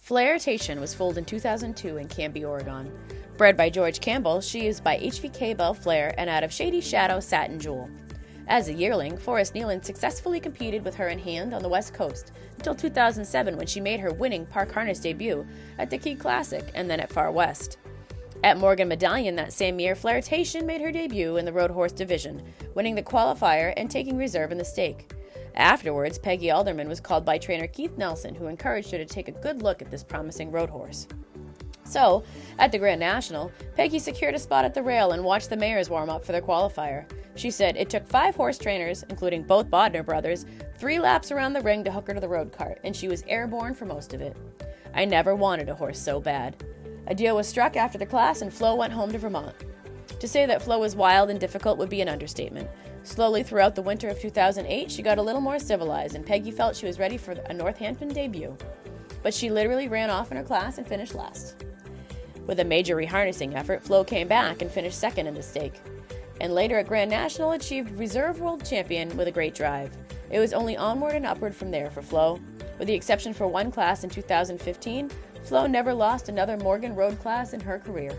Flairetation was foaled in 2002 in Canby, Oregon. Bred by George Campbell, she is by HVK Belle Flair and out of Shady Shadow Satin Jewel. As a yearling, Forrest Nealon successfully competed with her in hand on the West Coast until 2007 when she made her winning Park Harness debut at the Key Classic and then at Far West. At Morgan Medallion that same year, Flairetation made her debut in the Road Horse division, winning the qualifier and taking reserve in the stake. Afterwards, Peggy Alderman was called by trainer Keith Nelson, who encouraged her to take a good look at this promising road horse. So, at the Grand National, Peggy secured a spot at the rail and watched the mares warm up for their qualifier. She said it took 5 horse trainers, including both Bodner brothers, 3 laps around the ring to hook her to the road cart, and she was airborne for most of it. I never wanted a horse so bad. A deal was struck after the class and Flo went home to Vermont. To say that Flo was wild and difficult would be an understatement. Slowly throughout the winter of 2008, she got a little more civilized, and Peggy felt she was ready for a Northampton debut. But she literally ran off in her class and finished last. With a major reharnessing effort, Flo came back and finished second in the stake. And later at Grand National, achieved Reserve World Champion with a great drive. It was only onward and upward from there for Flo. With the exception for one class in 2015, Flo never lost another Morgan Road class in her career.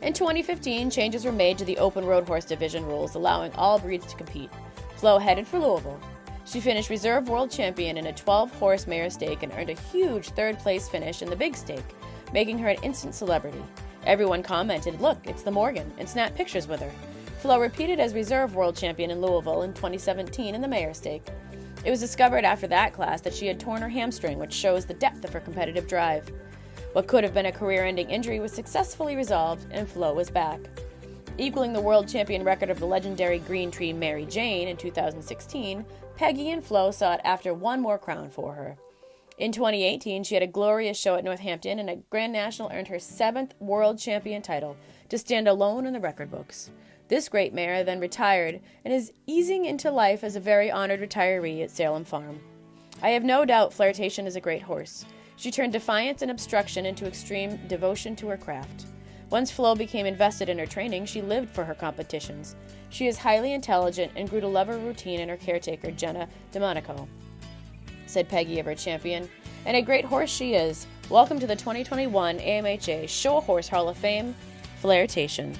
In 2015, changes were made to the open road horse division rules, allowing all breeds to compete. Flo headed for Louisville. She finished Reserve World Champion in a 12-horse mare stake and earned a huge third-place finish in the big stake, making her an instant celebrity. Everyone commented, "Look, it's the Morgan," and snapped pictures with her. Flo repeated as Reserve World Champion in Louisville in 2017 in the mare stake. It was discovered after that class that she had torn her hamstring, which shows the depth of her competitive drive. What could have been a career-ending injury was successfully resolved, and Flo was back. Equaling the world champion record of the legendary Green Tree Mary Jane in 2016, Peggy and Flo sought after one more crown for her. In 2018, she had a glorious show at Northampton, and at Grand National earned her 7th world champion title, to stand alone in the record books. This great mare then retired and is easing into life as a very honored retiree at Salem Farm. I have no doubt Flairetation is a great horse. She turned defiance and obstruction into extreme devotion to her craft. Once Flo became invested in her training, she lived for her competitions. She is highly intelligent and grew to love her routine and her caretaker, Jenna DeMonico, said Peggy of her champion. And a great horse she is. Welcome to the 2021 AMHA Show Horse Hall of Fame, Flairetation.